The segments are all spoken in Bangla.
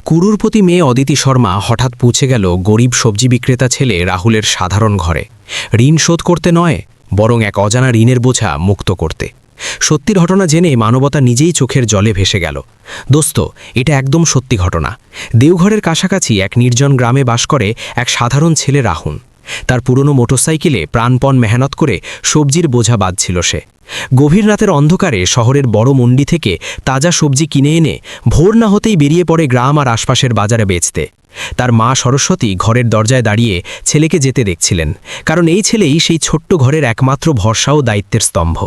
কুরুরপতি মেয়ে অদিতি শর্মা হঠাৎ পৌঁছে গেল গরিব সবজি বিক্রেতা ছেলে রাহুলের সাধারণ ঘরে। ঋণ শোধ করতে নয়, বরং এক অজানা ঋণের বোঝা মুক্ত করতে। সত্যির ঘটনা জেনে মানবতা নিজেই চোখের জলে ভেসে গেল। দোস্ত, এটা একদম সত্যি ঘটনা। দেওঘরের কাছাকাছি এক নির্জন গ্রামে বাস করে এক সাধারণ ছেলে রাহুল। তার পুরনো মোটরসাইকেলে প্রাণপণ মেহনত করে সবজির বোঝা বাঁধছিল সে। গভীর রাতের অন্ধকারে শহরের বড় মন্ডি থেকে তাজা সবজি কিনে এনে ভোর না হতেই বেরিয়ে পড়ে গ্রাম আর আশপাশের বাজারে বেচতে। তার মা সরস্বতী ঘরের দরজায় দাঁড়িয়ে ছেলেকে যেতে দেখছিলেন, কারণ এই ছেলেই সেই ছোট্ট ঘরের একমাত্র ভরসা ও দায়িত্বের স্তম্ভ।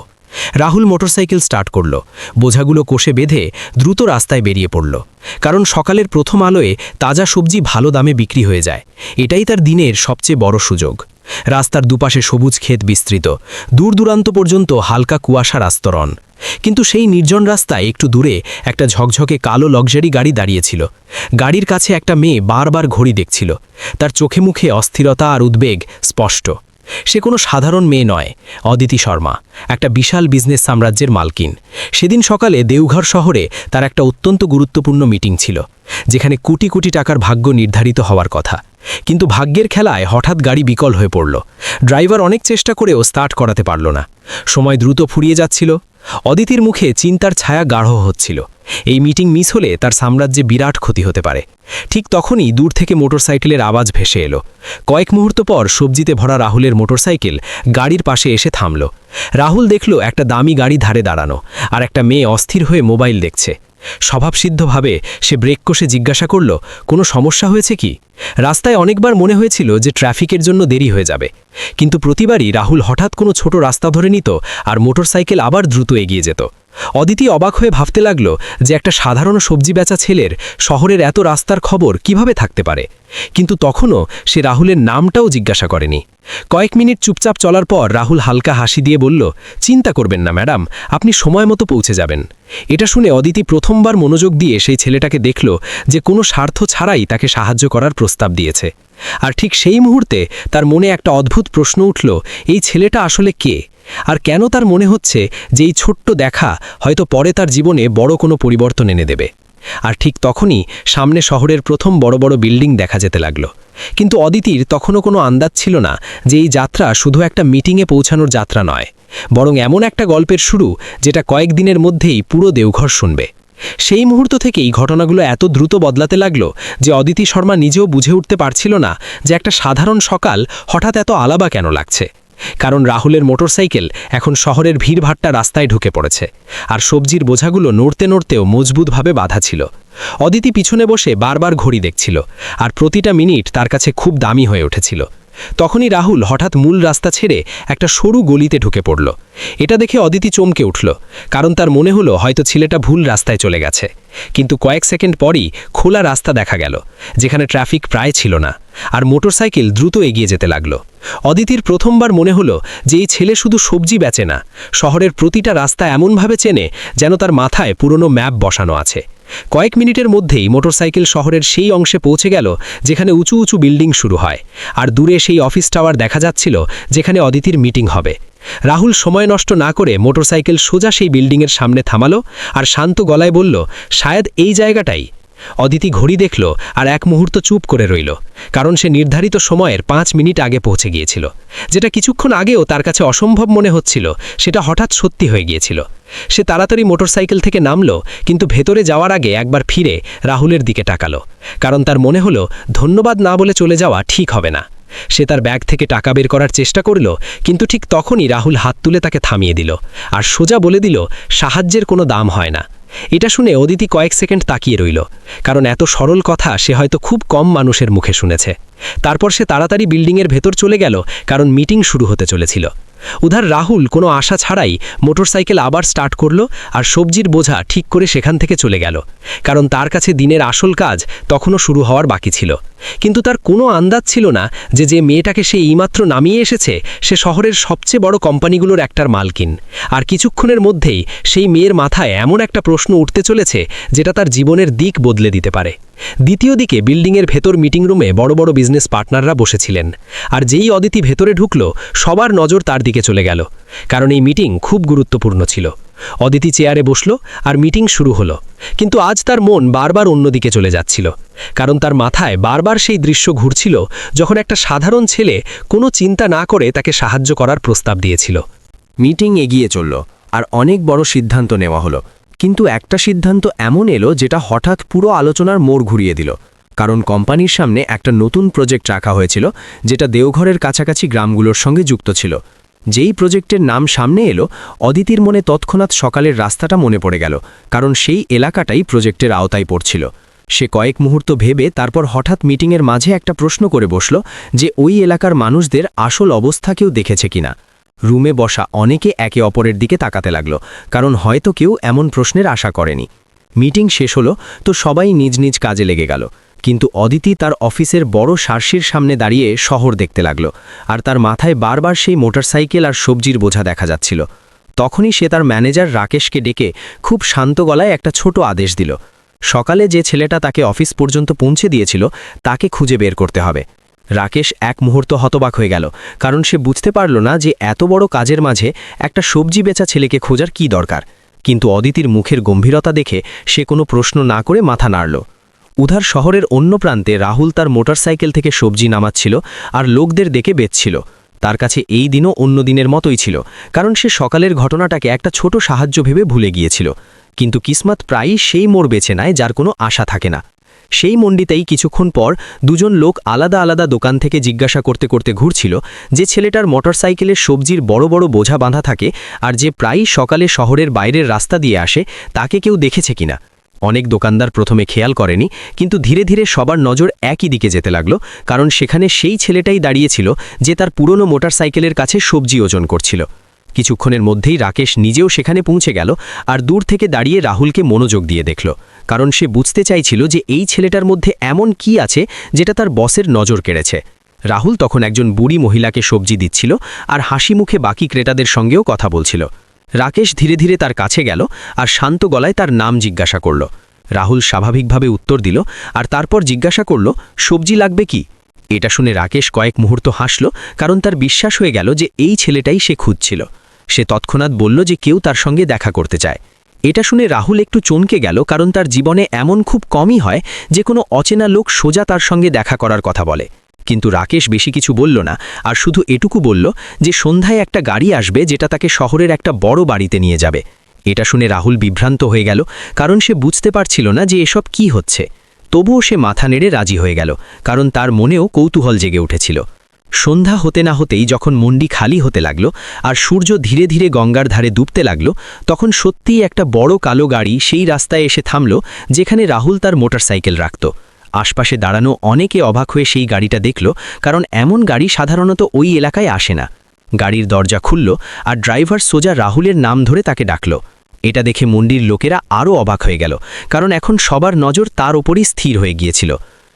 রাহুল মোটরসাইকেল স্টার্ট করল, বোঝাগুলো কোষে বেঁধে দ্রুত রাস্তায় বেরিয়ে পড়ল। কারণ সকালের প্রথম আলোয় তাজা সবজি ভালো দামে বিক্রি হয়ে যায়। এটাই তার দিনের সবচেয়ে বড় সুযোগ। রাস্তার দুপাশে সবুজ ক্ষেত বিস্তৃত, দূর দূরান্ত পর্যন্ত হালকা কুয়াশার আস্তরণ। কিন্তু সেই নির্জন রাস্তায় একটু দূরে একটা ঝকঝকে কালো লাক্সারি গাড়ি দাঁড়িয়েছিল। গাড়ির কাছে একটা মেয়ে বারবার ঘড়ি দেখছিল। তার চোখে মুখে অস্থিরতা আর উদ্বেগ স্পষ্ট। সে কোনো সাধারণ মেয়ে নয়, অদিতি শর্মা, একটা বিশাল বিজনেস সাম্রাজ্যের মালকিন। সেদিন সকালে দেওঘর শহরে তার একটা অত্যন্ত গুরুত্বপূর্ণ মিটিং ছিল, যেখানে কোটি কোটি টাকার ভাগ্য নির্ধারিত হওয়ার কথা। কিন্তু ভাগ্যের খেলায় হঠাৎ গাড়ি বিকল হয়ে পড়ল। ড্রাইভার অনেক চেষ্টা করেও স্টার্ট করাতে পারল না। সময় দ্রুত ফুরিয়ে যাচ্ছিল। অদিতির মুখে চিন্তার ছায়া গাঢ় হচ্ছিল। এই মিটিং মিস হলে তার সাম্রাজ্যে বিরাট ক্ষতি হতে পারে। ঠিক তখনই দূর থেকে মোটরসাইকেলের আওয়াজ ভেসে এলো। কয়েক মুহূর্ত পর সবজিতে ভরা রাহুলের মোটরসাইকেল গাড়ির পাশে এসে থামল। রাহুল দেখল একটা দামি গাড়ি ধারে দাঁড়ানো, আর একটা মেয়ে অস্থির হয়ে মোবাইল দেখছে। স্বভাবসিদ্ধভাবে সে ব্রেক কষে জিজ্ঞাসা করল, কোনো সমস্যা হয়েছে কি? রাস্তায় অনেকবার মনে হয়েছিল যে ট্রাফিকের জন্য দেরি হয়ে যাবে, কিন্তু প্রতিবারই রাহুল হঠাৎ কোনো ছোট রাস্তা ধরে নিত আর মোটরসাইকেল আবার দ্রুত এগিয়ে যেত। অদিতি অবাক হয়ে ভাবতে লাগল যে একটা সাধারণ সবজি বেচা ছেলের শহরের এত রাস্তার খবর কিভাবে থাকতে পারে। কিন্তু তখনও সে রাহুলের নামটাও জিজ্ঞাসা করেনি। কয়েক মিনিট চুপচাপ চলার পর রাহুল হালকা হাসি দিয়ে বলল, চিন্তা করবেন না ম্যাডাম, আপনি সময় মতো পৌঁছে যাবেন। এটা শুনে অদিতি প্রথমবার মনোযোগ দিয়ে সেই ছেলেটাকে দেখল যে কোনো স্বার্থ ছাড়াই তাকে সাহায্য করার প্রস্তাব দিয়েছে। আর ঠিক সেই মুহূর্তে তার মনে একটা অদ্ভুত প্রশ্ন উঠল, এই ছেলেটা আসলে কে? আর কেন তার মনে হচ্ছে যে এই ছোট্ট দেখা হয়তো পরে তার জীবনে বড় কোনো পরিবর্তন এনে দেবে। আর ঠিক তখনই সামনে শহরের প্রথম বড় বড় বিল্ডিং দেখা যেতে লাগল। কিন্তু অদিতির তখনও কোনো আন্দাজ ছিল না যে এই যাত্রা শুধু একটা মিটিংয়ে পৌঁছানোর যাত্রা নয়, বরং এমন একটা গল্পের শুরু যেটা কয়েকদিনের মধ্যেই পুরো দেওঘর শুনবে। সেই মুহূর্ত থেকেই ঘটনাগুলো এত দ্রুত বদলাতে লাগল যে অদিতি শর্মা নিজেও বুঝে উঠতে পারছিল না যে একটা সাধারণ সকাল হঠাৎ এত আলাদা কেন লাগছে। কারণ রাহুলের মোটরসাইকেল এখন শহরের ভিড়ভাট্টা রাস্তায় ঢুকে পড়েছে, আর সবজির বোঝাগুলো নড়তে নড়তেও মজবুতভাবে বাঁধা ছিল। অদিতি পিছনে বসে বারবার ঘড়ি দেখছিল, আর প্রতিটা মিনিট তার কাছে খুব দামি হয়ে উঠেছিল। তখনই রাহুল হঠাৎ মূল রাস্তা ছেড়ে একটা সরু গলিতে ঢুকে পড়ল। এটা দেখে অদিতি চমকে উঠল, কারণ তার মনে হলো হয়তো ছেলেটা ভুল রাস্তায় চলে গেছে। কিন্তু কয়েক সেকেন্ড পরই খোলা রাস্তা দেখা গেল, যেখানে ট্রাফিক প্রায় ছিল না, আর মোটরসাইকেল দ্রুত এগিয়ে যেতে লাগল। অদিতির প্রথমবার মনে হলো যে এই ছেলে শুধু সবজি বেচে না, শহরের প্রতিটা রাস্তা এমনভাবে চেনে যেন তার মাথায় পুরনো ম্যাপ বসানো আছে। কয়েক মিনিটের মধ্যেই মোটরসাইকেল শহরের সেই অংশে পৌঁছে গেল যেখানে উঁচু উঁচু বিল্ডিং শুরু হয়, আর দূরে সেই অফিস টাওয়ার দেখা যাচ্ছিল যেখানে অদিতির মিটিং হবে। রাহুল সময় নষ্ট না করে মোটরসাইকেল সোজা সেই বিল্ডিংয়ের সামনে থামালো আর শান্ত গলায় বলল, শায়দ এই জায়গাটাই। অদিতি ঘড়ি দেখল আর এক মুহূর্ত চুপ করে রইল, কারণ সে নির্ধারিত সময়ের 5 মিনিট আগে পৌঁছে গিয়েছিল। যেটা কিছুক্ষণ আগেও তার কাছে অসম্ভব মনে হচ্ছিল, সেটা হঠাৎ সত্যি হয়ে গিয়েছিল। সে তাড়াতাড়ি মোটরসাইকেল থেকে নামল, কিন্তু ভেতরে যাওয়ার আগে একবার ফিরে রাহুলের দিকে তাকালো, কারণ তার মনে হলো ধন্যবাদ না বলে চলে যাওয়া ঠিক হবে না। সে তার ব্যাগ থেকে টাকা বের করার চেষ্টা করল, কিন্তু ঠিক তখনই রাহুল হাত তুলে তাকে থামিয়ে দিল আর সোজা বলে দিল, সাহায্যের কোনো দাম হয় না। এটা শুনে অদিতি কয়েক সেকেন্ড তাকিয়ে রইল, কারণ এত সরল কথা সে হয়তো খুব কম মানুষের মুখে শুনেছে। তারপর সে তাড়াতাড়ি বিল্ডিংয়ের ভেতর চলে গেল, কারণ মিটিং শুরু হতে চলেছিল। উধার রাহুল কোনো আশা ছাড়াই মোটরসাইকেল আবার স্টার্ট করল আর সবজির বোঝা ঠিক করে সেখান থেকে চলে গেল, কারণ তার কাছে দিনের আসল কাজ তখনও শুরু হওয়ার বাকি ছিল। কিন্তু তার কোনো আন্দাজ ছিল না যে মেয়েটাকে সে এইমাত্র নামিয়ে এসেছে সে শহরের সবচেয়ে বড় কোম্পানিগুলোর একটার মালকিন। আর কিছুক্ষণের মধ্যেই সেই মেয়ের মাথায় এমন একটা প্রশ্ন উঠতে চলেছে যেটা তার জীবনের দিক বদলে দিতে পারে। দ্বিতীয় দিকে বিল্ডিংয়ের ভেতর মিটিং রুমে বড় বড় বিজনেস পার্টনাররা বসেছিলেন, আর যেই অদিতি ভেতরে ঢুকল সবার নজর তার দিকে চলে গেল, কারণ এই মিটিং খুব গুরুত্বপূর্ণ ছিল। অদিতি চেয়ারে বসল আর মিটিং শুরু হলো। কিন্তু আজ তার মন বারবার অন্যদিকে চলে যাচ্ছিল, কারণ তার মাথায় বারবার সেই দৃশ্য ঘুরছিল যখন একটা সাধারণ ছেলে কোনো চিন্তা না করে তাকে সাহায্য করার প্রস্তাব দিয়েছিল। মিটিং এগিয়ে চলল আর অনেক বড় সিদ্ধান্ত নেওয়া হলো, কিন্তু একটা সিদ্ধান্ত এমন এলো যেটা হঠাৎ পুরো আলোচনার মোড় ঘুরিয়ে দিল। কারণ কোম্পানির সামনে একটা নতুন প্রজেক্ট রাখা হয়েছিল, যেটা দেওঘরের কাছাকাছি গ্রামগুলোর সঙ্গে যুক্ত ছিল। যেই প্রজেক্টের নাম সামনে এলো, অদিতির মনে তৎক্ষণাৎ সকালের রাস্তাটা মনে পড়ে গেল, কারণ সেই এলাকাটাই প্রজেক্টের আওতায় পড়ছিল। সে কয়েক মুহূর্ত ভেবে তারপর হঠাৎ মিটিংয়ের মাঝে একটা প্রশ্ন করে বসল যে ওই এলাকার মানুষদের আসল অবস্থা কেউ দেখেছে কিনা। রুমে বসা অনেকে একে অপরের দিকে তাকাতে লাগল, কারণ হয়তো কেউ এমন প্রশ্নের আশা করেনি। মিটিং শেষ হলো তো সবাই নিজ নিজ কাজে লেগে গেল, কিন্তু অদিতি তার অফিসের বড় সার্সির সামনে দাঁড়িয়ে শহর দেখতে লাগল, আর তার মাথায় বারবার সেই মোটরসাইকেল আর সবজির বোঝা দেখা যাচ্ছিল। তখনই সে তার ম্যানেজার রাকেশকে ডেকে খুব শান্ত গলায় একটা ছোট আদেশ দিল। সকালে যে ছেলেটা তাকে অফিস পর্যন্ত পৌঁছে দিয়েছিল তাকে খুঁজে বের করতে হবে। রাকেশ এক মুহূর্ত হতবাক হয়ে গেল, কারণ সে বুঝতে পারল না যে এত বড় কাজের মাঝে একটা সবজি বেচা ছেলেকে খোঁজার কী দরকার। কিন্তু অদিতির মুখের গম্ভীরতা দেখে সে কোনো প্রশ্ন না করে মাথা নাড়ল। উধার শহরের অন্য প্রান্তে রাহুল তার মোটরসাইকেল থেকে সবজি নামাচ্ছিল আর লোকদের ডেকে বেচছিল। তার কাছে এই দিনও অন্য দিনের মতোই ছিল, কারণ সে সকালের ঘটনাটাকে একটা ছোট সাহায্য ভেবে ভুলে গিয়েছিল। কিন্তু কিসমত প্রায়ই সেই মোড় বেছে নেয় যার কোনো আশা থাকে না। সেই মন্ডিতেই কিছুক্ষণ পর দুজন লোক আলাদা আলাদা দোকান থেকে জিজ্ঞাসা করতে করতে ঘুরছিল যে ছেলেটার মোটরসাইকেলের সবজির বড় বড় বোঝা বাঁধা থাকে আর যে প্রায়ই সকালে শহরের বাইরের রাস্তা দিয়ে আসে, তাকে কেউ দেখেছে কিনা। অনেক দোকানদার প্রথমে খেয়াল করেনি, কিন্তু ধীরে ধীরে সবার নজর একই দিকে যেতে লাগলো, কারণ সেখানে সেই ছেলেটাই দাঁড়িয়েছিল যে তার পুরনো মোটরসাইকেলের কাছে সবজি ওজন করছিল। কিছুক্ষণের মধ্যেই রাকেশ নিজেও সেখানে পৌঁছে গেল আর দূর থেকে দাঁড়িয়ে রাহুলকে মনোযোগ দিয়ে দেখল, কারণ সে বুঝতে চাইছিল যে এই ছেলেটার মধ্যে এমন কি আছে যেটা তার বসের নজর কেড়েছে। রাহুল তখন একজন বুড়ি মহিলাকে সবজি দিচ্ছিল আর হাসি মুখে বাকি ক্রেতাদের সঙ্গেও কথা বলছিল। রাকেশ ধীরে ধীরে তার কাছে গেল আর শান্ত গলায় তার নাম জিজ্ঞাসা করল। রাহুল স্বাভাবিকভাবে উত্তর দিল আর তারপর জিজ্ঞাসা করল, সবজি লাগবে কি? এটা শুনে রাকেশ কয়েক মুহূর্ত হাসল, কারণ তার বিশ্বাস হয়ে গেল যে এই ছেলেটাই সে খুঁজছিল। সে তৎক্ষণাৎ বলল যে কেউ তার সঙ্গে দেখা করতে চায়। এটা শুনে রাহুল একটু চমকে গেল, কারণ তার জীবনে এমন খুব কমই হয় যে কোনো অচেনা লোক সোজা তার সঙ্গে দেখা করার কথা বলে। কিন্তু রাকেশ বেশি কিছু বলল না, আর শুধু এটুকু বলল যে সন্ধ্যায় একটা গাড়ি আসবে যেটা তাকে শহরের একটা বড় বাড়িতে নিয়ে যাবে। এটা শুনে রাহুল বিভ্রান্ত হয়ে গেল, কারণ সে বুঝতে পারছিল না যে এসব কি হচ্ছে। তবুও সে মাথা নেড়ে রাজি হয়ে গেল, কারণ তার মনেও কৌতূহল জেগে উঠেছিল। সন্ধ্যা হতে না হতেই যখন মন্ডি খালি হতে লাগল আর সূর্য ধীরে ধীরে গঙ্গার ধারে ডুবতে লাগল, তখন সত্যিই একটা বড় কালো গাড়ি সেই রাস্তায় এসে থামল যেখানে রাহুল তার মোটরসাইকেল রাখত। আশপাশে দাঁড়ানো অনেকে অবাক হয়ে সেই গাড়িটা দেখল, কারণ এমন গাড়ি সাধারণত ওই এলাকায় আসে না। গাড়ির দরজা খুলল আর ড্রাইভার সোজা রাহুলের নাম ধরে তাকে ডাকল। এটা দেখে মন্ডির লোকেরা আরও অবাক হয়ে গেল, কারণ এখন সবার নজর তার ওপরই স্থির হয়ে গিয়েছিল।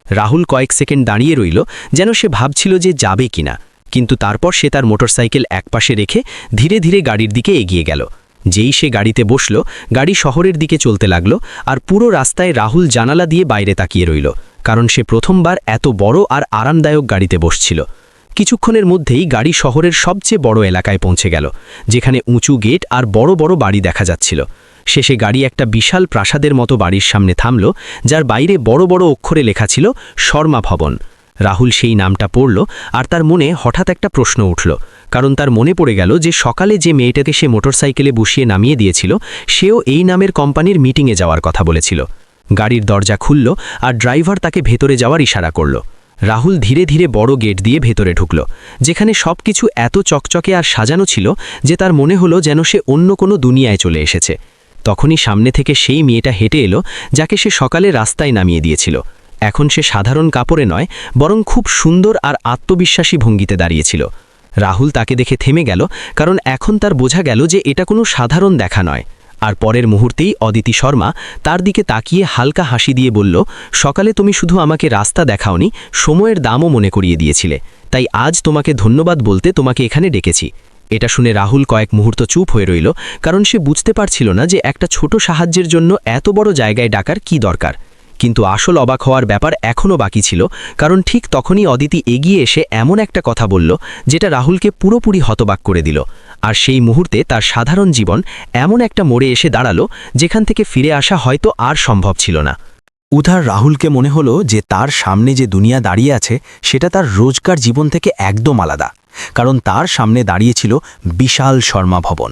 রাহুল কয়েক সেকেন্ড দাঁড়িয়ে রইল, যেন সে ভাবছিল যে যাবে কিনা, কিন্তু তারপর সে তার মোটরসাইকেল একপাশে রেখে ধীরে ধীরে গাড়ির দিকে এগিয়ে গেল। যেই সে গাড়িতে বসল, গাড়ি শহরের দিকে চলতে লাগল আর পুরো রাস্তায় রাহুল জানালা দিয়ে বাইরে তাকিয়ে রইল, কারণ সে প্রথমবার এত বড় আর আরামদায়ক গাড়িতে বসছিল। কিছুক্ষণের মধ্যেই গাড়ি শহরের সবচেয়ে বড় এলাকায় পৌঁছে গেল, যেখানে উঁচু গেট আর বড় বড় বাড়ি দেখা যাচ্ছিল। শেষে গাড়ি একটা বিশাল প্রাসাদের মতো বাড়ির সামনে থামল, যার বাইরে বড় বড় অক্ষরে লেখা ছিল শর্মা ভবন। রাহুল সেই নামটা পড়ল আর তার মনে হঠাৎ একটা প্রশ্ন উঠল, কারণ তার মনে পড়ে গেল যে সকালে যে মেয়েটাকে সে মোটরসাইকেলে বসিয়ে নামিয়ে দিয়েছিল, সেও এই নামের কোম্পানির মিটিংয়ে যাওয়ার কথা বলেছিল। গাড়ির দরজা খুলল আর ড্রাইভার তাকে ভেতরে যাওয়ার ইশারা করল। রাহুল ধীরে ধীরে বড় গেট দিয়ে ভেতরে ঢুকল, যেখানে সবকিছু এত চকচকে আর সাজানো ছিল যে তার মনে হলো যেন সে অন্য কোনো দুনিয়ায় চলে এসেছে। তখনই সামনে থেকে সেই মেয়েটা হেঁটে এলো, যাকে সে সকালে রাস্তায় নামিয়ে দিয়েছিল। এখন সে সাধারণ কাপড়ে নয়, বরং খুব সুন্দর আর আত্মবিশ্বাসী ভঙ্গিতে দাঁড়িয়েছিল। রাহুল তাকে দেখে থেমে গেল, কারণ এখন তার বোঝা গেল যে এটা কোনো সাধারণ দেখা নয়। আর পরের মুহূর্তেই অদিতি শর্মা তার দিকে তাকিয়ে হালকা হাসি দিয়ে বলল, সকালে তুমি শুধু আমাকে রাস্তা দেখাওনি, সময়ের দামও মনে করিয়ে দিয়েছিলে, তাই আজ তোমাকে ধন্যবাদ বলতে তোমাকে এখানে ডেকেছি। এটা শুনে রাহুল কয়েক মুহূর্ত চুপ হয়ে রইল, কারণ সে বুঝতে পারছিল না যে একটা ছোট সাহায্যের জন্য এত বড় জায়গায় ডাকার কি দরকার। কিন্তু আসল অবাক হওয়ার ব্যাপার এখনও বাকি ছিল, কারণ ঠিক তখনই অদিতি এগিয়ে এসে এমন একটা কথা বলল যেটা রাহুলকে পুরোপুরি হতবাক করে দিল। আর সেই মুহূর্তে তার সাধারণ জীবন এমন একটা মোড়ে এসে দাঁড়ালো যেখান থেকে ফিরে আসা হয়তো আর সম্ভব ছিল না। উধার রাহুলকে মনে হলো যে তার সামনে যে দুনিয়া দাঁড়িয়ে আছে সেটা তার রোজকার জীবন থেকে একদম আলাদা, কারণ তার সামনে দাঁড়িয়েছিল বিশাল শর্মা ভবন,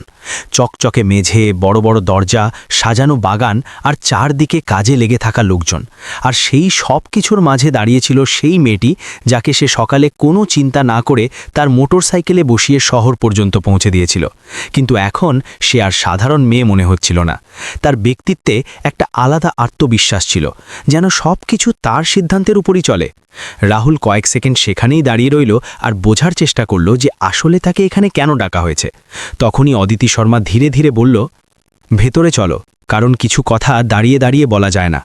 চকচকে মেঝে, বড় বড় দরজা, সাজানো বাগান আর চারদিকে কাজে লেগে থাকা লোকজন। আর সেই সব কিছুর মাঝে দাঁড়িয়েছিল সেই মেয়েটি যাকে সে সকালে কোনো চিন্তা না করে তার মোটরসাইকেলে বসিয়ে শহর পর্যন্ত পৌঁছে দিয়েছিল। কিন্তু এখন সে আর সাধারণ মেয়ে মনে হচ্ছিল না, তার ব্যক্তিত্বে একটা আলাদা আত্মবিশ্বাস ছিল, যেন সব কিছু তার সিদ্ধান্তের উপরই চলে। রাহুল কয়েক সেকেন্ড সেখানেই দাঁড়িয়ে রইল আর বোঝার চেষ্টা করল যে আসলে তাকে এখানে কেন ডাকা হয়েছে। তখনই অদিতি শর্মা ধীরে ধীরে বলল, ভেতরে চলো, কারণ কিছু কথা দাঁড়িয়ে দাঁড়িয়ে বলা যায় না।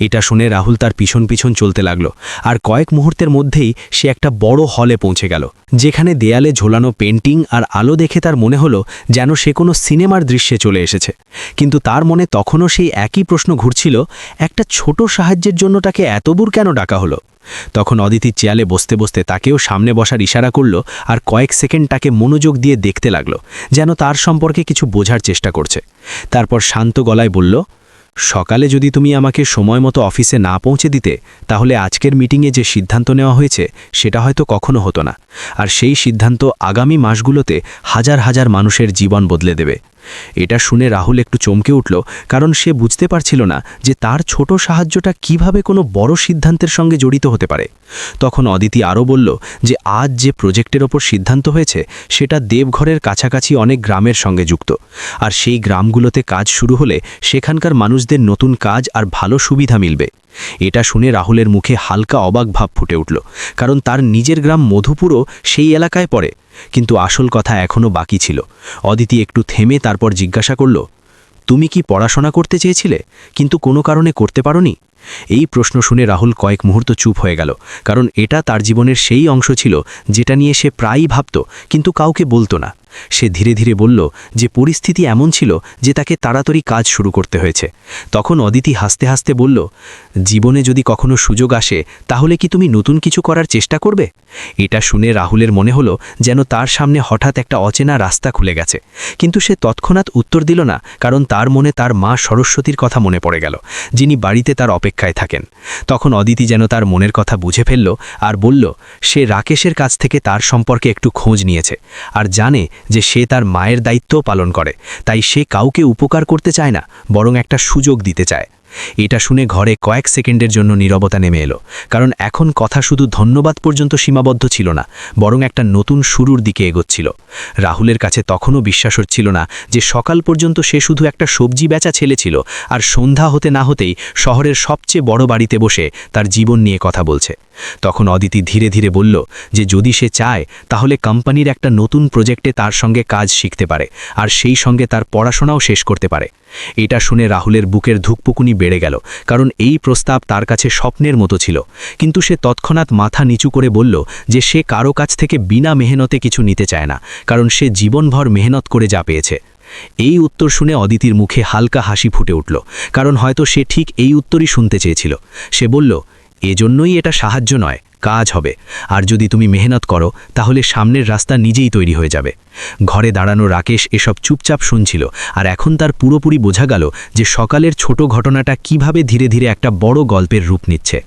এটা শুনে রাহুল তার পিছন পিছন চলতে লাগলো, আর কয়েক মুহূর্তের মধ্যেই সে একটা বড় হলে পৌঁছে গেল, যেখানে দেয়ালে ঝোলানো পেন্টিং আর আলো দেখে তার মনে হলো যেন সে কোনো সিনেমার দৃশ্যে চলে এসেছে। কিন্তু তার মনে তখনও সেই একই প্রশ্ন ঘুরছিল, একটা ছোট সাহায্যের জন্য তাকে এত দূর কেন ডাকা হলো। তখন অদিতি চেয়ালে বসতে বসতে তাকেও সামনে বসার ইশারা করল, আর কয়েক সেকেন্ড তাকে মনোযোগ দিয়ে দেখতে লাগলো, যেন তার সম্পর্কে কিছু বোঝার চেষ্টা করছে। তারপর শান্ত গলায় বলল, সকালে যদি তুমি আমাকে সময় মতো অফিসে না পৌঁছে দিতে, তাহলে আজকের মিটিংয়ে যে সিদ্ধান্ত নেওয়া হয়েছে সেটা হয়তো কখনো হতো না, আর সেই সিদ্ধান্ত আগামী মাসগুলোতে হাজার হাজার মানুষের জীবন বদলে দেবে। এটা শুনে রাহুল একটু চমকে উঠল, কারণ সে বুঝতে পারছিল না যে তার ছোট সাহায্যটা কিভাবে কোনো বড় সিদ্ধান্তের সঙ্গে জড়িত হতে পারে। তখন অদিতি আরও বলল যে আজ যে প্রজেক্টের ওপর সিদ্ধান্ত হয়েছে সেটা দেবঘরের কাছাকাছি অনেক গ্রামের সঙ্গে যুক্ত, আর সেই গ্রামগুলোতে কাজ শুরু হলে সেখানকার মানুষদের নতুন কাজ আর ভালো সুবিধা মিলবে। এটা শুনে রাহুলের মুখে হালকা অবাক ভাব ফুটে উঠল, কারণ তার নিজের গ্রাম মধুপুরও সেই এলাকায় পড়ে। কিন্তু আসল কথা এখনও বাকি ছিল। অদিতি একটু থেমে তারপর জিজ্ঞাসা করল, তুমি কি পড়াশোনা করতে চেয়েছিলে কিন্তু কোনো কারণে করতে পারোনি? এই প্রশ্ন শুনে রাহুল কয়েক মুহূর্ত চুপ হয়ে গেল, কারণ এটা তার জীবনের সেই অংশ ছিল যেটা নিয়ে সে প্রায়ই ভাবত কিন্তু কাউকে বলতো না। সে ধীরে ধীরে বলল যে পরিস্থিতি এমন ছিল যে তাকে তাড়াতাড়ি কাজ শুরু করতে হয়েছে। তখন অদিতি হাসতে হাসতে বলল, জীবনে যদি কখনো সুযোগ আসে তাহলে কি তুমি নতুন কিছু করার চেষ্টা করবে? এটা শুনে রাহুলের মনে হলো যেন তার সামনে হঠাৎ একটা অচেনা রাস্তা খুলে গেছে, কিন্তু সে তৎক্ষণাৎ উত্তর দিল না, কারণ তার মনে তার মা সরস্বতীর কথা মনে পড়ে গেল, যিনি বাড়িতে তার অপেক্ষায় থাকেন। তখন অদিতি যেন তার মনের কথা বুঝে ফেলল আর বলল, সে রাকেশের কাছ থেকে তার সম্পর্কে একটু খোঁজ নিয়েছে আর জানে যে সে তার মায়ের দায়িত্বও পালন করে, তাই সে কাউকে উপকার করতে চায় না, বরং একটা সুযোগ দিতে চায়। এটা শুনে ঘরে কয়েক সেকেন্ডের জন্য নীরবতা নেমে এলো, কারণ এখন কথা শুধু ধন্যবাদ পর্যন্ত সীমাবদ্ধ ছিল না, বরং একটা নতুন শুরুর দিকে এগোচ্ছিল। রাহুলের কাছে তখনও বিশ্বাস হচ্ছিল না যে সকাল পর্যন্ত সে শুধু একটা সবজি বেচা ছেলে ছিল, আর সন্ধ্যা হতে না হতেই শহরের সবচেয়ে বড় বাড়িতে বসে তার জীবন নিয়ে কথা বলছে। তখন অদিতি ধীরে ধীরে বলল যে যদি সে চায় তাহলে কোম্পানির একটা নতুন প্রজেক্টে তার সঙ্গে কাজ শিখতে পারে, আর সেই সঙ্গে তার পড়াশোনাও শেষ করতে পারে। এটা শুনে রাহুলের বুকের ধুকপুকুনি বেড়ে গেল, কারণ এই প্রস্তাব তার কাছে স্বপ্নের মতো ছিল। কিন্তু সে তৎক্ষণাৎ মাথা নিচু করে বলল যে সে কারো কাছ থেকে বিনা মেহনতে কিছু নিতে চায় না, কারণ সে জীবনভর মেহনত করে যা পেয়েছে। এই উত্তর শুনে অদিতির মুখে হালকা হাসি ফুটে উঠল, কারণ হয়তো সে ঠিক এই উত্তরই শুনতে চেয়েছিল। সে বলল, এজন্যই এটা সাহায্য নয়, কাজ হবে, আর যদি তুমি মেহনত করো তাহলে সামনের রাস্তা নিজেই তৈরি হয়ে যাবে। ঘরে দাঁড়ানো রাকেশ এসব চুপচাপ শুনছিল, আর এখন তার পুরোপুরি বোঝা গেল যে সকালের ছোট ঘটনাটা কিভাবে ধীরে ধীরে একটা বড় গল্পের রূপ নিচ্ছে।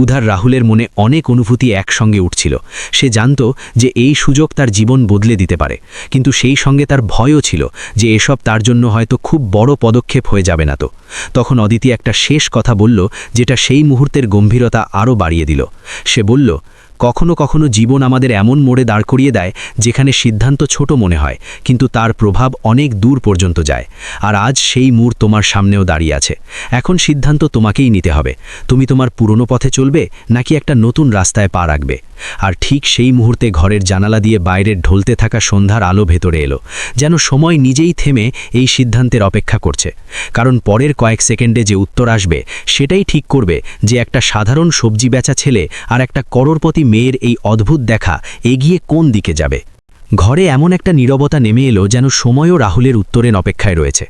উধার রাহুলের মনে অনেক অনুভূতি একসঙ্গে উঠছিল। সে জানত যে এই সুযোগ তার জীবন বদলে দিতে পারে, কিন্তু সেই সঙ্গে তার ভয়ও ছিল যে এসব তার জন্য হয়তো খুব বড় পদক্ষেপ হয়ে যাবে না তো। তখন অদিতি একটা শেষ কথা বলল, যেটা সেই মুহূর্তের গম্ভীরতা আরও বাড়িয়ে দিল। সে বলল, কখনো কখনো জীবন আমাদের এমন মোড়ে দাঁড় করিয়ে দেয় যেখানে সিদ্ধান্ত ছোট মনে হয়, কিন্তু তার প্রভাব অনেক দূর পর্যন্ত যায়। আর আজ সেই মোড় তোমার সামনেও দাঁড়িয়ে আছে। এখন সিদ্ধান্ত তোমাকেই নিতে হবে, তুমি তোমার পুরনো পথে চলবে নাকি একটা নতুন রাস্তায় পা রাখবে। আর ঠিক সেই মুহূর্তে ঘরের জানালা দিয়ে বাইরের ঢলতে থাকা সন্ধ্যার আলো ভেতরে এলো, যেন সময় নিজেই থেমে এই সিদ্ধান্তের অপেক্ষা করছে। কারণ পরের কয়েক সেকেন্ডে যে উত্তর আসবে সেটাই ঠিক করবে যে একটা সাধারণ সবজি বেচা ছেলে আর একটা করোড়পতি মেয়ের এই অদ্ভুত দেখা এগিয়ে কোন দিকে যাবে। ঘরে এমন একটা নীরবতা নেমে এলো যেন সময়ও রাহুলের উত্তরের অপেক্ষায় রয়েছে।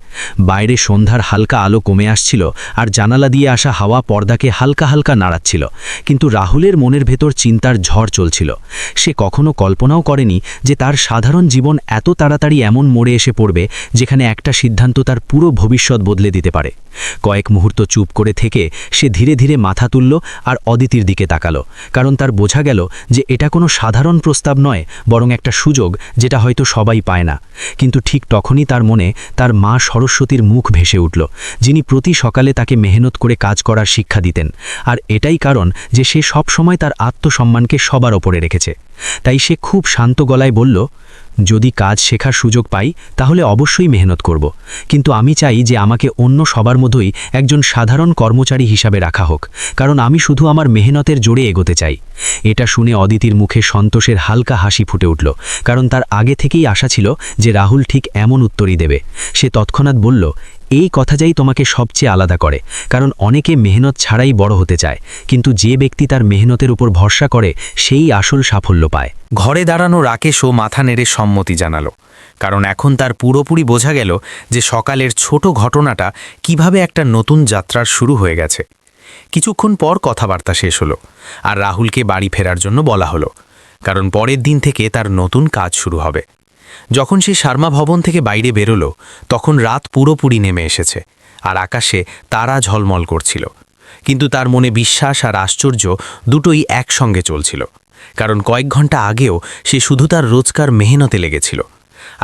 বাইরে সন্ধ্যার হালকা আলো কমে আসছিল আর জানালা দিয়ে আসা হাওয়া পর্দাকে হালকা হালকা নাড়াচ্ছিল, কিন্তু রাহুলের মনের ভেতর চিন্তার ঝড় চলছিল। সে কখনো কল্পনাও করেনি যে তার সাধারণ জীবন এত তাড়াতাড়ি এমন মোড়ে এসে পড়বে যেখানে একটা সিদ্ধান্ত তার পুরো ভবিষ্যৎ বদলে দিতে পারে। কয়েক মুহূর্ত চুপ করে থেকে সে ধীরে ধীরে মাথা তুলল আর অদিতির দিকে তাকালো, কারণ তার বোঝা গেল যে এটা কোনো সাধারণ প্রস্তাব নয়, বরং একটা সুযোগ যেটা হয়তো সবাই পায় না। কিন্তু ঠিক তখনই তার মনে তার মা সরস্বতীর মুখ ভেসে উঠল, যিনি প্রতি সকালে তাকে মেহনত করে কাজ করার শিক্ষা দিতেন। আর এটাই কারণ যে সে সব সময় তার আত্মসম্মানকে সবার ওপরে রেখেছে। তাই সে খুব শান্ত গলায় বলল, যদি কাজ শেখার সুযোগ পাই তাহলে অবশ্যই মেহনত করব, কিন্তু আমি চাই যে আমাকে অন্য সবার মতোই একজন সাধারণ কর্মচারী হিসাবে রাখা হোক, কারণ আমি শুধু আমার মেহনতের জোরে এগোতে চাই। এটা শুনে অদিতির মুখে সন্তোষের হালকা হাসি ফুটে উঠল, কারণ তার আগে থেকেই আশা ছিল যে রাহুল ঠিক এমন উত্তরই দেবে। সে তৎক্ষণাৎ বলল, এই কথাটাই তোমাকে সবচেয়ে আলাদা করে, কারণ অনেকে মেহনত ছাড়াই বড় হতে চায়, কিন্তু যে ব্যক্তি তার মেহনতের উপর ভরসা করে সেই আসল সাফল্য পায়। ঘরে দাঁড়ানো রাকেশও মাথা নেড়ে সম্মতি জানালো, কারণ এখন তার পুরোপুরি বোঝা গেল যে সকালের ছোট ঘটনাটা কিভাবে একটা নতুন যাত্রার শুরু হয়ে গেছে। কিছুক্ষণ পর কথাবার্তা শেষ হলো আর রাহুলকে বাড়ি ফেরার জন্য বলা হলো, কারণ পরের দিন থেকে তার নতুন কাজ শুরু হবে। যখন সে শর্মা ভবন থেকে বাইরে বেরোলো তখন রাত পুরোপুরি নেমে এসেছে আর আকাশে তারা ঝলমল করছিল, কিন্তু তার মনে বিশ্বাস আর আশ্চর্য দুটোই একসঙ্গে চলছিল, কারণ কয়েক ঘন্টা আগেও সে শুধু তার রোজকার মেহনতে লেগেছিল,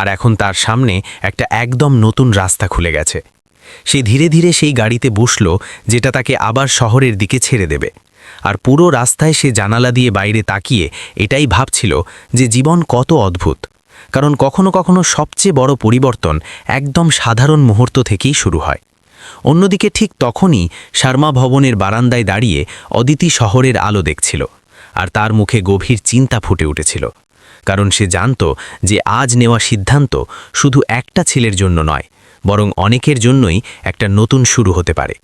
আর এখন তার সামনে একটা একদম নতুন রাস্তা খুলে গেছে। সে ধীরে ধীরে সেই গাড়িতে বসল যেটা তাকে আবার শহরের দিকে ছেড়ে দেবে। আর পুরো রাস্তায় সে জানালা দিয়ে বাইরে তাকিয়ে এটাই ভাবছিল যে জীবন কত অদ্ভুত, কারণ কখনো কখনো সবচেয়ে বড় পরিবর্তন একদম সাধারণ মুহূর্ত থেকেই শুরু হয়। অন্যদিকে ঠিক তখনই শর্মা ভবনের বারান্দায় দাঁড়িয়ে অদিতি শহরের আলো দেখছিল, আর তার মুখে গভীর চিন্তা ফুটে উঠেছিল, কারণ সে জানত যে আজ নেওয়া সিদ্ধান্ত শুধু একটা ছেলের জন্য নয়, বরং অনেকের জন্যই একটা নতুন শুরু হতে পারে।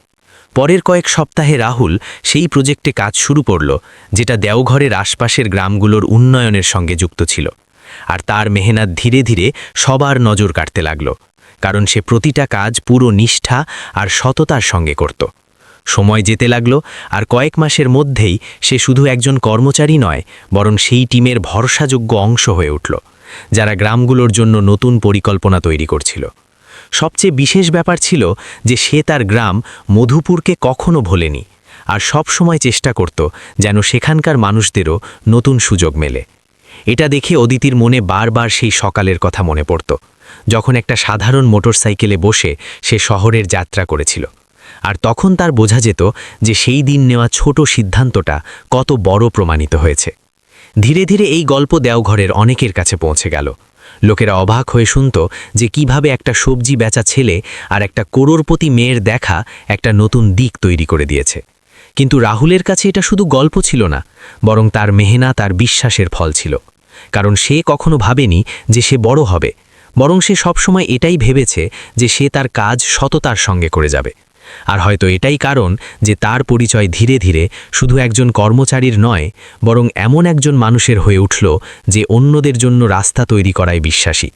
পরের কয়েক সপ্তাহে রাহুল সেই প্রজেক্টে কাজ শুরু করল যেটা দেওঘরের আশপাশের গ্রামগুলোর উন্নয়নের সঙ্গে যুক্ত ছিল, আর তার মেহনত ধীরে ধীরে সবার নজর কাটতে লাগল, কারণ সে প্রতিটা কাজ পুরো নিষ্ঠা আর সততার সঙ্গে করত। সময় যেতে লাগল আর কয়েক মাসের মধ্যেই সে শুধু একজন কর্মচারী নয়, বরং সেই টিমের ভরসাযোগ্য অংশ হয়ে উঠল, যারা গ্রামগুলোর জন্য নতুন পরিকল্পনা তৈরি করছিল। সবচেয়ে বিশেষ ব্যাপার ছিল যে সে তার গ্রাম মধুপুরকে কখনো ভোলেনি, আর সব সময় চেষ্টা করত যেন সেখানকার মানুষদেরও নতুন সুযোগ মেলে। এটা দেখে অদিতির মনে বারবার সেই সকালের কথা মনে পড়ত, যখন একটা সাধারণ মোটরসাইকেলে বসে সে শহরের যাত্রা করেছিল, আর তখন তার বোঝা যেত যে সেই দিন নেওয়া ছোট সিদ্ধান্তটা কত বড় প্রমাণিত হয়েছে। ধীরে ধীরে এই গল্প দেওঘরের অনেকের কাছে পৌঁছে গেল। লোকেরা অবাক হয়ে শুনত যে কিভাবে একটা সবজি বেচা ছেলে আর একটা করোড়পতি মেয়ের দেখা একটা নতুন দিক তৈরি করে দিয়েছে। কিন্তু রাহুলের কাছে এটা শুধু গল্প ছিল না, বরং তার মেহনত আর বিশ্বাসের ফল ছিল, কারণ সে কখনো ভাবেনি যে সে বড় হবে, বরং সে সবসময় এটাই ভেবেছে যে সে তার কাজ সততার সঙ্গে করে যাবে। আর হয়তো এটাই কারণ যে তার পরিচয় ধীরে ধীরে শুধু একজন কর্মচারীর নয়, বরং এমন একজন মানুষের হয়ে উঠল যে অন্যদের জন্য রাস্তা তৈরি করায় বিশ্বাসী।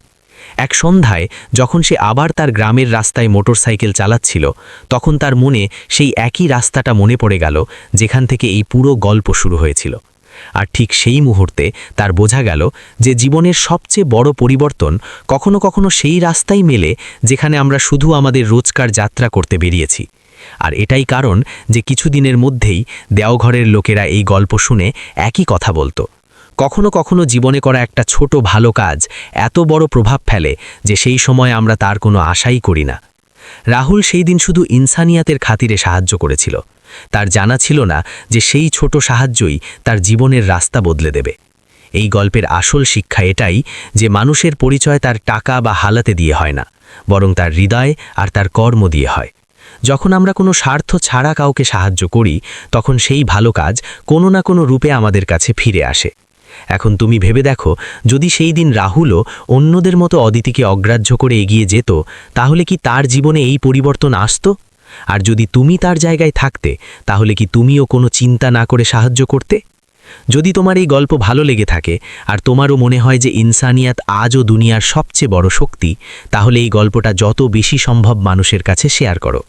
এক সন্ধ্যায় যখন সে আবার তার গ্রামের রাস্তায় মোটরসাইকেল চালাচ্ছিল, তখন তার মনে সেই একই রাস্তাটা মনে পড়ে গেল যেখান থেকে এই পুরো গল্প শুরু হয়েছিল। আর ঠিক সেই মুহূর্তে তার বোঝা গেল যে জীবনের সবচেয়ে বড় পরিবর্তন কখনো কখনো সেই রাস্তাই মেলে যেখানে আমরা শুধু আমাদের রোজকার যাত্রা করতে বেরিয়েছি। আর এটাই কারণ যে কিছুদিনের মধ্যেই দেওঘরের লোকেরা এই গল্প শুনে একই কথা বলতো। কখনো কখনো জীবনে করা একটা ছোট ভালো কাজ এত বড় প্রভাব ফেলে যে সেই সময় আমরা তার কোনো আশাই করি না। রাহুল সেই দিন শুধু ইনসানিয়াতের খাতিরে সাহায্য করেছিল। তার জানা ছিল না যে সেই ছোট সাহায্যই তার জীবনের রাস্তা বদলে দেবে। এই গল্পের আসল শিক্ষা এটাই যে মানুষের পরিচয় তার টাকা বা হালাতে দিয়ে হয় না, বরং তার হৃদয় আর তার কর্ম দিয়ে হয়। যখন আমরা কোনো স্বার্থ ছাড়া কাউকে সাহায্য করি, তখন সেই ভালো কাজ কোনো না কোনো রূপে আমাদের কাছে ফিরে আসে। এখন তুমি ভেবে দেখো, যদি সেই দিন রাহুলও অন্যদের মতো অদিতিকে অগ্রাহ্য করে এগিয়ে যেত, তাহলে কি তার জীবনে এই পরিবর্তন আসতো? আর যদি তুমি তার জায়গায় থাকতে, তাহলে কি তুমিও কোনো চিন্তা না করে সাহায্য করতে? যদি তোমার এই গল্প ভালো লেগে থাকে আর তোমারও মনে হয় যে ইনসানিয়াত আজও দুনিয়ার সবচেয়ে বড় শক্তি, তাহলে এই গল্পটা যত বেশি সম্ভব মানুষের কাছে শেয়ার করো।